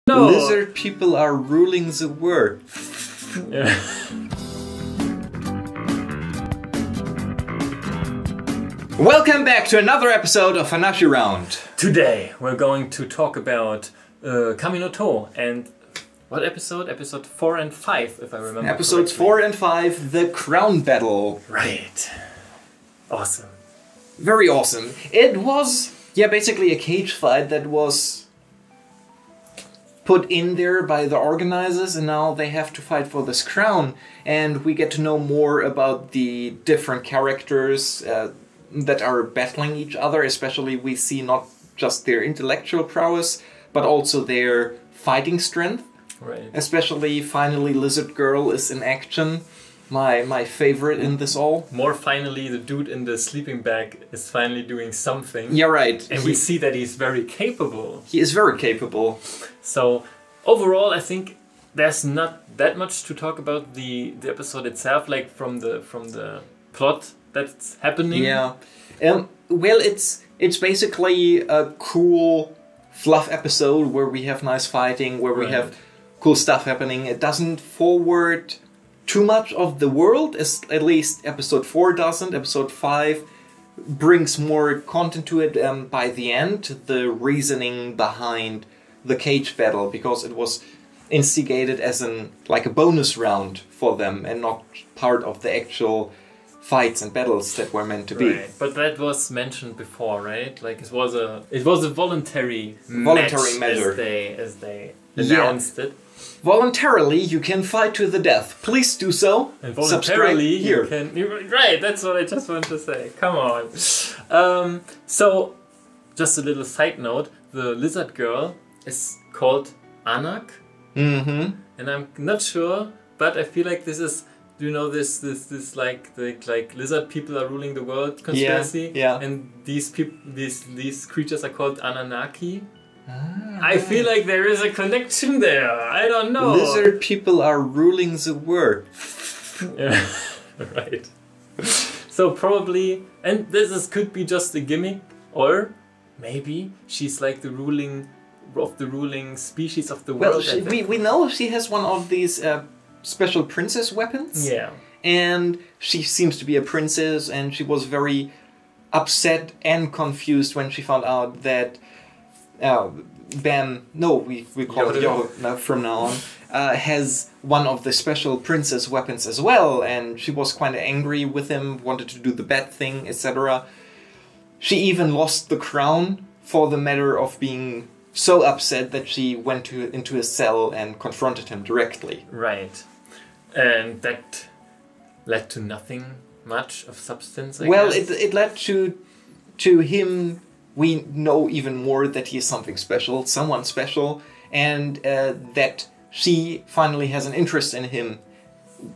No. Lizard people are ruling the world. Yeah. Welcome back to another episode of Hanashi Round. Today we're going to talk about kaminotou and what episode? Episode 4 and 5, if I remember Episodes correctly. 4 and 5, the crown battle. Right. Awesome. Very awesome. It was, basically a cage fight that was put in there by the organizers, and now they have to fight for this crown. And we get to know more about the different characters that are battling each other. Especially we see not just their intellectual prowess, but also their fighting strength. Right. Especially, finally, Lizard Girl is in action. My favorite in this all. More finally, the dude in the sleeping bag is finally doing something. Yeah, right. And we see that he's very capable. He is very capable. So, overall, I think there's not that much to talk about the episode itself, like from the plot that's happening. Yeah. Well, it's basically a cool fluff episode where we have nice fighting, where we have cool stuff happening. It doesn't forward too much of the world, as at least episode 4 doesn't. Episode 5 brings more content to it by the end, the reasoning behind the cage battle, because it was instigated as a bonus round for them and not part of the actual fights and battles that were meant to be. Right. But that was mentioned before, right? Like it was a voluntary measure as they announced it. Voluntarily, you can fight to the death. Please do so. And voluntarily, here. you can. Right, that's what I just wanted to say. Come on. So, just a little side note: the lizard girl is called Anak. Mm-hmm. And I'm not sure, but I feel like this is. Do you know this like lizard people are ruling the world conspiracy? Yeah. And these creatures are called Anunnaki. I feel like there is a connection there. I don't know. Lizard people are ruling the world. Yeah, right. So probably, and could be just a gimmick, or maybe she's like the ruling species of the world. Well, we know she has one of these special princess weapons. Yeah. And she seems to be a princess, and she was very upset and confused when she found out that we call it Yoho from now on, has one of the special princess weapons as well, and she was quite angry with him, wanted to do the bad thing, etc. She even lost the crown for the matter of being so upset that she went into his cell and confronted him directly. Right. And that led to nothing much of substance, I guess. It led to him. We know even more that he is something special, someone special, and that she finally has an interest in him,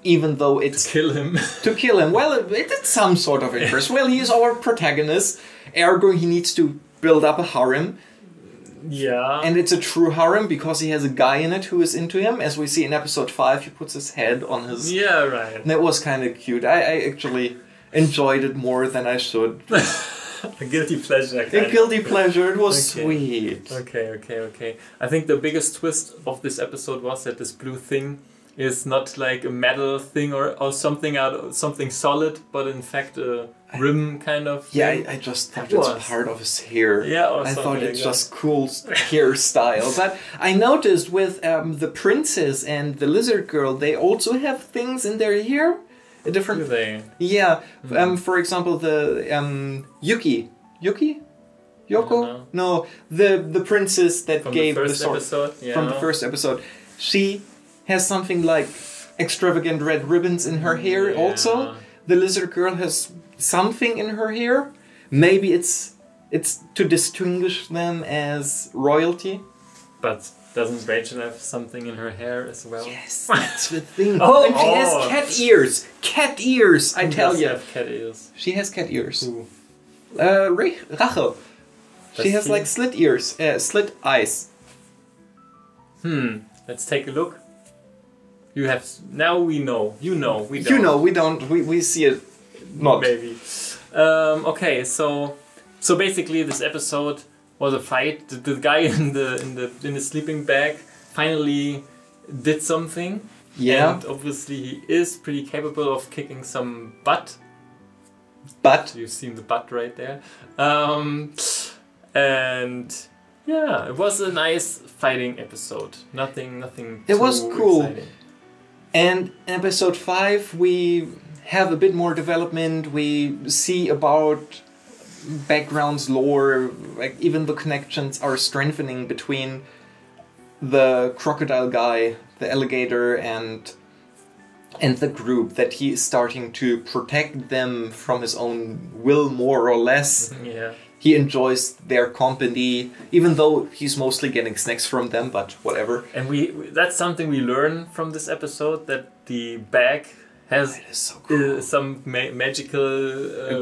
even though it's... To kill him. To kill him. Well, it's some sort of interest. Well, he is our protagonist, ergo he needs to build up a harem. Yeah. And it's a true harem because he has a guy in it who is into him. As we see in episode 5, he puts his head on his... Yeah, right. And that was kind of cute. I actually enjoyed it more than I should. A guilty pleasure. A guilty pleasure. It was sweet. Okay. I think the biggest twist of this episode was that this blue thing is not like a metal thing or something solid, but in fact a rim kind of thing. Yeah, I just thought it's part of his hair. Yeah, or I something thought it's like just cool hairstyle. But I noticed with the princess and the lizard girl, they also have things in their hair. A different. Do they? Yeah. For example, the Yoko? No, the princess that from gave the the sword from the first episode. She has something like extravagant red ribbons in her hair also. The lizard girl has something in her hair. Maybe it's to distinguish them as royalty. But doesn't Rachel have something in her hair as well? Yes, that's the thing. And she has cat ears. Cat ears, I tell you. Have cat ears? She has cat ears. Who? Rachel. She has like slit ears, slit eyes. Let's take a look. You have... Now we know. You know, we don't. You know, we don't. We see it not. Maybe. Okay, so basically this episode was a fight. The guy in the sleeping bag finally did something. Yeah. And obviously he is pretty capable of kicking some butt. But You've seen the butt right there. And yeah, it was a nice fighting episode. Nothing it was cool. exciting. And in episode 5 we have a bit more development. We see about backgrounds, lore, like even the connections are strengthening between the crocodile guy, the alligator, and the group, that he is starting to protect them from his own will, more or less. Yeah. He enjoys their company, even though he's mostly getting snacks from them, but whatever. And that's something we learn from this episode, that the bag has so cool. some magical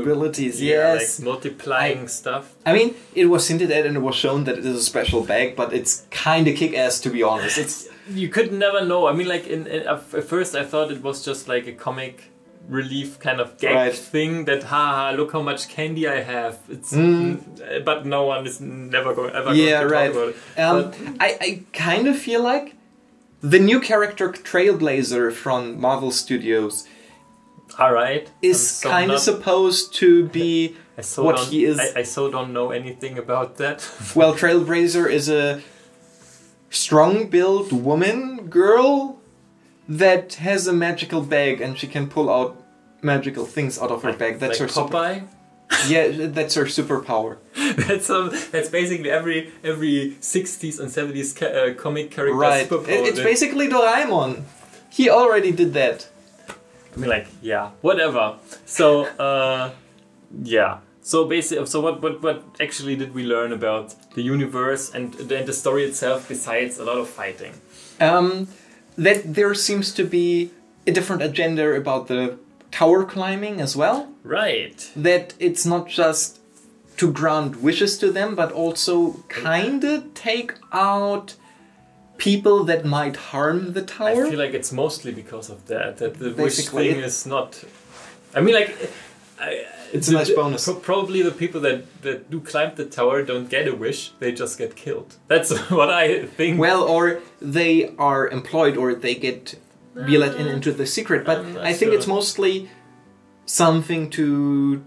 abilities, yeah, yes. like multiplying stuff. I mean, it was hinted at and it was shown that it is a special bag, but it's kind of kick-ass, to be honest. It's You could never know. I mean, like at first I thought it was just like a comic relief kind of gag thing, that haha, look how much candy I have. It's but no one is never going to talk about it. I kind of feel like the new character Trailblazer from Marvel Studios is kind of supposed to be what he is. I so don't know anything about that. Well, Trailblazer is a strong-built woman girl that has a magical bag and she can pull out magical things out of her bag. That's like her Popeye? Yeah, that's her superpower. That's basically every 60s and 70s comic character superpower. It's basically Doraemon. He already did that. I mean, like, yeah, whatever. So, yeah. So basically, what actually did we learn about the universe and the story itself, besides a lot of fighting? That there seems to be a different agenda about the tower climbing as well. Right. That it's not just to grant wishes to them, but also kinda take out people that might harm the tower. I feel like it's mostly because of that the wish thing is not... I mean, like... It's a nice bonus. Probably the people that do climb the tower don't get a wish, they just get killed. That's what I think. Well, or they are employed, or they get be let into the secret. But I think it's mostly something to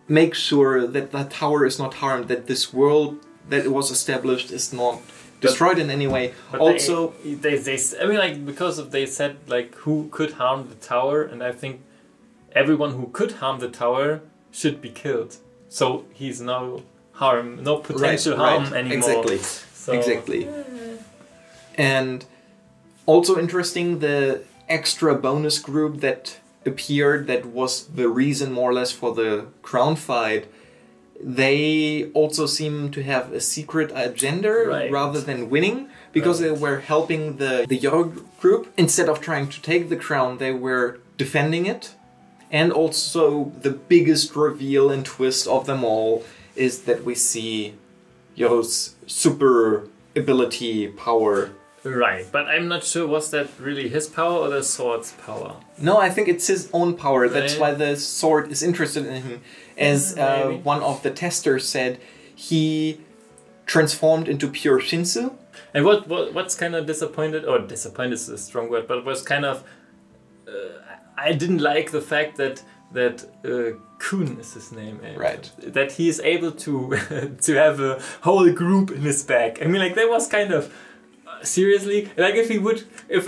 make sure that the tower is not harmed, that this world that was established is not destroyed in any way. But also, they I mean, like, because of they said like who could harm the tower, and I think everyone who could harm the tower should be killed. So he's no potential harm anymore. Exactly. And also interesting, the extra bonus group that appeared, that was the reason more or less for the crown fight. They also seem to have a secret agenda rather than winning, because they were helping the Yoro group. Instead of trying to take the crown, they were defending it. And also the biggest reveal and twist of them all is that we see Yoro's super ability power. Right, but I'm not sure, was that really his power or the sword's power? No, I think it's his own power. That's why the sword is interested in him. As one of the testers said, he transformed into pure Shinsu. And what's kind of disappointed is a strong word, but was kind of... I didn't like the fact that Kun is his name, right? That he is able to to have a whole group in his back. I mean, like, that was kind of seriously, like, if he would, if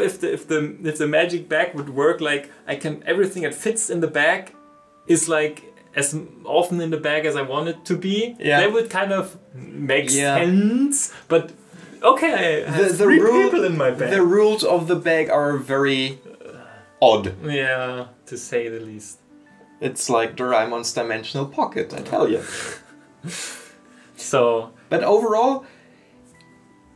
the magic bag would work, like, everything that fits in the bag is like as often in the bag as I want it to be. Yeah, that would kind of make sense. But okay, I have three people in my bag. The rules of the bag are very odd. Yeah, to say the least. It's like Doraemon's dimensional pocket, I tell you. So, but overall,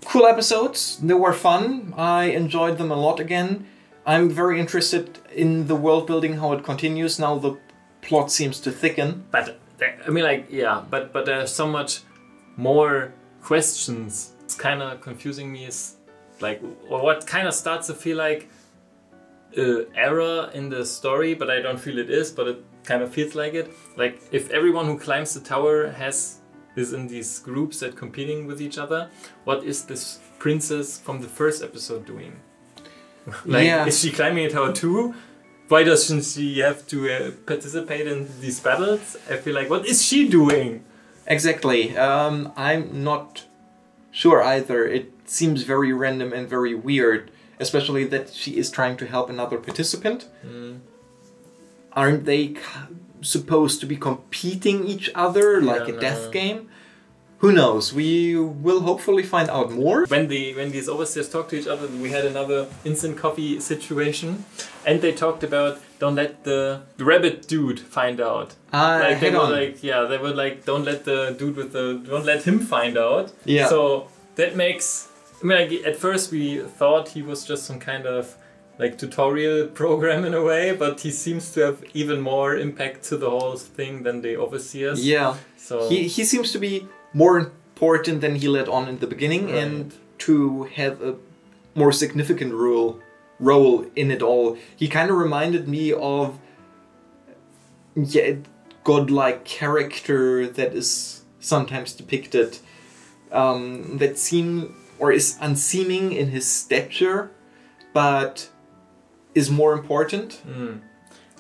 cool episodes. They were fun. I enjoyed them a lot again. I'm very interested in the world building, how it continues. Now the plot seems to thicken. But I mean, like, yeah, but there's so much more questions. It's kind of confusing me. Is like, or what kind of starts to feel like error in the story, but I don't feel it is, but it kind of feels like it. Like, if everyone who climbs the tower has is in these groups that competing with each other. What is this princess from the first episode doing? Like, is she climbing a tower too? Why doesn't she have to participate in these battles? I feel like, what is she doing? Exactly. I'm not sure either. It seems very random and very weird, especially that she is trying to help another participant. Aren't they supposed to be competing each other like a death game? Who knows? We will hopefully find out more. When these overseers talked to each other, we had another instant coffee situation, and they talked about don't let the rabbit dude find out. Like they were like don't let the dude with the don't let him find out. Yeah. So that makes. I mean, like, at first we thought he was just some kind of like tutorial program in a way, but he seems to have even more impact to the whole thing than the overseers. Yeah. So he seems to be more important than he let on in the beginning, and to have a more significant role in it all. He kind of reminded me of godlike character that is sometimes depicted that seem or is unseeming in his stature, but is more important.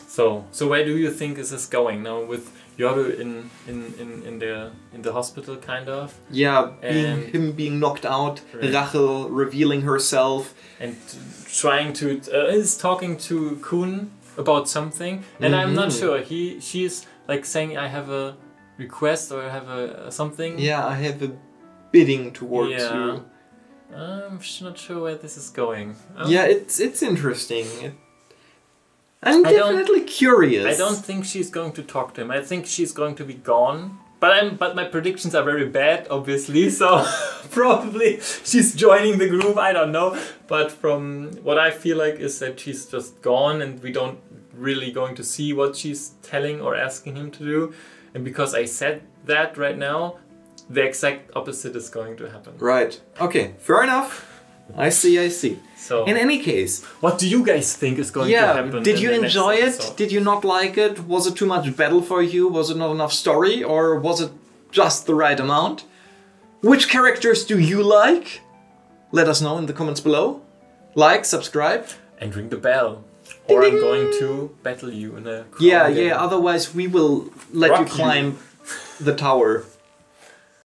So where do you think is this going now with Yoru in the hospital, kind of? Yeah, him being knocked out, Rachel revealing herself, and trying to is talking to Kun about something, and I'm not sure. She's like saying, "I have a request or I have a something." Yeah, I have a bidding towards you. I'm not sure where this is going. Yeah, it's interesting. I'm definitely curious. I don't think she's going to talk to him. I think she's going to be gone. But my predictions are very bad, obviously. So probably she's joining the group. I don't know. But from what I feel like is that she's just gone, and we don't really going to see what she's telling or asking him to do. And because I said that right now, the exact opposite is going to happen. Right. Okay. Fair enough. I see. So, in any case, what do you guys think is going to happen? Did you enjoy it? Did you not like it? Was it too much battle for you? Was it not enough story? Or was it just the right amount? Which characters do you like? Let us know in the comments below. Like, subscribe. And ring the bell. Or I'm going to battle you in a Yeah, otherwise we will let you climb the tower.